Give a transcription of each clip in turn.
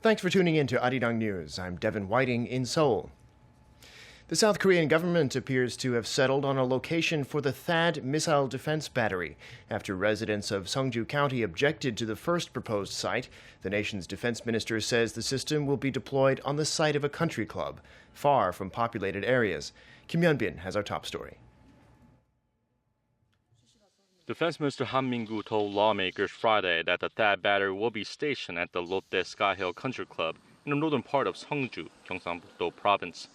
Thanks for tuning in to ARIRANG News. I'm Devin Whiting in Seoul. The South Korean government appears to have settled on a location for the THAAD missile defense battery. After residents of Seongju County objected to the first proposed site, the nation's defense minister says the system will be deployed on the site of a country club, far from populated areas. Kim Hyun-bin has our top story. Defense Minister Han Min-gu told lawmakers Friday that the THAAD battery will be stationed at the Lotte Sky Hill Country Club in the northern part of Seongju, Gyeongsang-buk-do Province.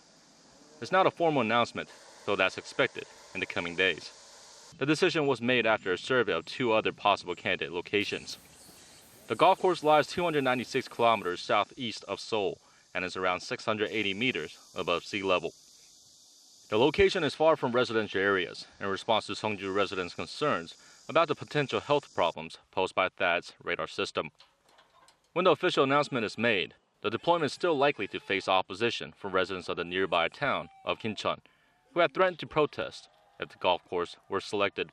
It's not a formal announcement, though that's expected in the coming days. The decision was made after a survey of two other possible candidate locations. The golf course lies 296 kilometers southeast of Seoul and is around 680 meters above sea level. The location is far from residential areas in response to Seongju residents' concerns about the potential health problems posed by THAAD's radar system. When the official announcement is made, the deployment is still likely to face opposition from residents of the nearby town of Kincheon, who had threatened to protest if the golf course were selected.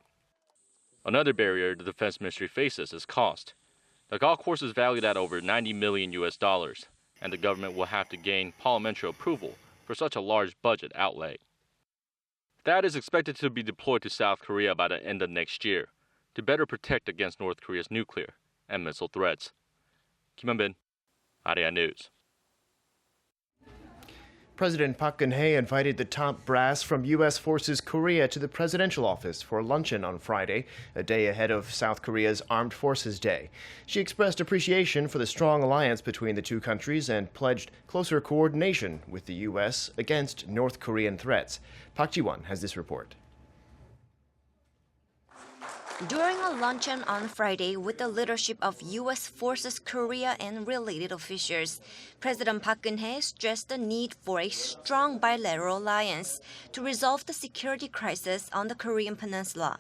Another barrier the defense ministry faces is cost. The golf course is valued at over $90 million, and the government will have to gain parliamentary approval for such a large budget outlay. THAAD is expected to be deployed to South Korea by the end of next year to better protect against North Korea's nuclear and missile threats. Kim Hyun-bin, ARIRANG News. President Park Geun-hye invited the top brass from U.S. Forces Korea to the presidential office for luncheon on Friday, a day ahead of South Korea's Armed Forces Day. She expressed appreciation for the strong alliance between the two countries and pledged closer coordination with the U.S. against North Korean threats. Park Ji-won has this report. During a luncheon on Friday with the leadership of U.S. Forces Korea and related officials, President Park Geun-hye stressed the need for a strong bilateral alliance to resolve the security crisis on the Korean peninsula.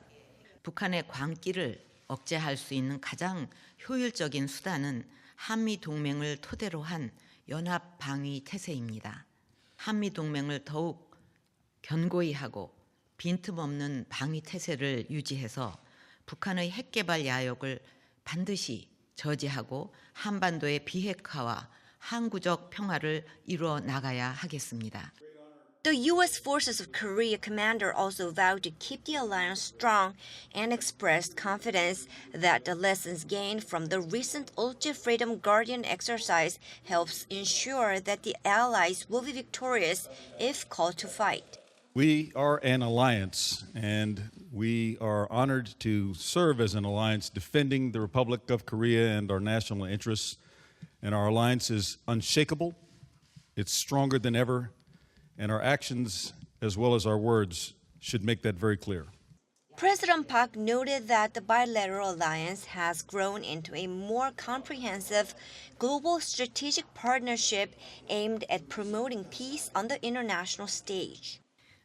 북한의 광기를 억제할 수 있는 가장 효율적인 수단은 한미 동맹을 토대로 한 연합 방위 태세입니다. 한미 동맹을 더욱 견고히 하고 빈틈없는 방위 태세를 유지해서 북한의 핵개발 야욕을 반드시 저지하고 한반도의 비핵화와 항구적 평화를 이루어 나가야 하겠습니다. The U.S. Forces of Korea commander also vowed to keep the alliance strong and expressed confidence that the lessons gained from the recent Ultra Freedom Guardian exercise helps ensure that the allies will be victorious if called to fight. We are an alliance, and we are honored to serve as an alliance defending the Republic of Korea and our national interests. And our alliance is unshakable, it's stronger than ever, and our actions, as well as our words, should make that very clear. President Park noted that the bilateral alliance has grown into a more comprehensive global strategic partnership aimed at promoting peace on the international stage.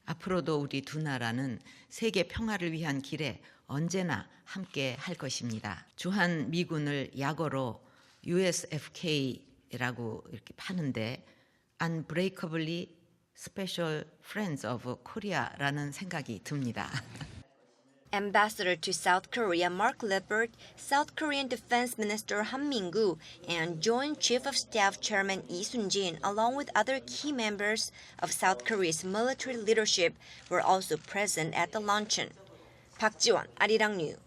앞으로도 우리 두 나라는 세계 평화를 위한 길에 언제나 함께 할 것입니다. 주한 미군을 약어로 USFK라고 이렇게 파는데 Unbreakably Special Friends of Korea라는 생각이 듭니다. Ambassador to South Korea Mark Lippert, South Korean Defense Minister Han Min-gu, and Joint Chief of Staff Chairman Lee Sun-jin, along with other key members of South Korea's military leadership, were also present at the luncheon. Park Ji-won, ARIRANG News.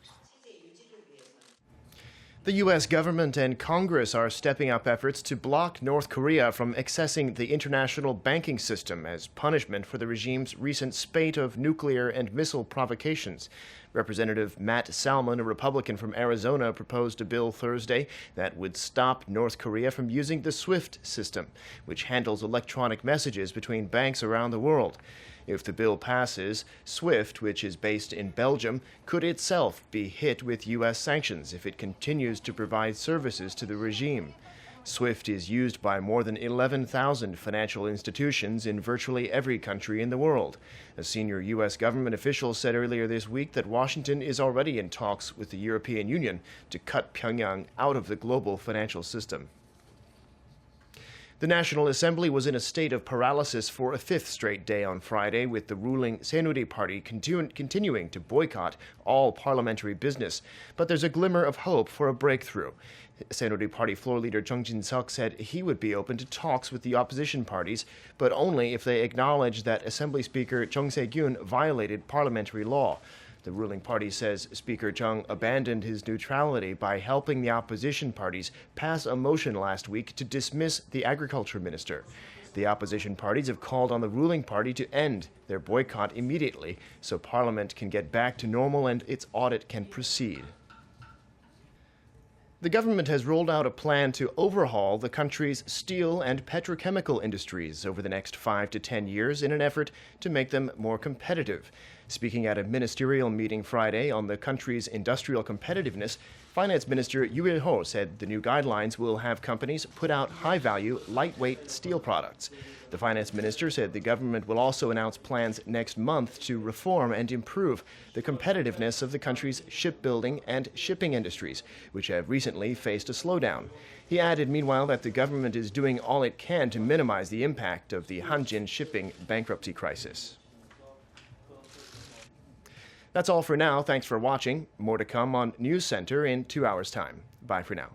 The U.S. government and Congress are stepping up efforts to block North Korea from accessing the international banking system as punishment for the regime's recent spate of nuclear and missile provocations. Representative Matt Salmon, a Republican from Arizona, proposed a bill Thursday that would stop North Korea from using the SWIFT system, which handles electronic messages between banks around the world. If the bill passes, SWIFT, which is based in Belgium, could itself be hit with U.S. sanctions if it continues to provide services to the regime. SWIFT is used by more than 11,000 financial institutions in virtually every country in the world. A senior U.S. government official said earlier this week that Washington is already in talks with the European Union to cut Pyongyang out of the global financial system. The National Assembly was in a state of paralysis for a fifth straight day on Friday, with the ruling Saenuri Party continuing to boycott all parliamentary business. But there's a glimmer of hope for a breakthrough. Saenuri Party floor leader Chung Jin-seok said he would be open to talks with the opposition parties, but only if they acknowledge that Assembly Speaker Chung Se-gyun violated parliamentary law. The ruling party says Speaker Chung abandoned his neutrality by helping the opposition parties pass a motion last week to dismiss the agriculture minister. The opposition parties have called on the ruling party to end their boycott immediately so Parliament can get back to normal and its audit can proceed. The government has rolled out a plan to overhaul the country's steel and petrochemical industries over the next 5 to 10 years in an effort to make them more competitive. Speaking at a ministerial meeting Friday on the country's industrial competitiveness, Finance Minister Yoo Il-ho said the new guidelines will have companies put out high-value, lightweight steel products. The finance minister said the government will also announce plans next month to reform and improve the competitiveness of the country's shipbuilding and shipping industries, which have recently faced a slowdown. He added, meanwhile, that the government is doing all it can to minimize the impact of the Hanjin shipping bankruptcy crisis. That's all for now. Thanks for watching. More to come on News Center in 2 hours' time. Bye for now.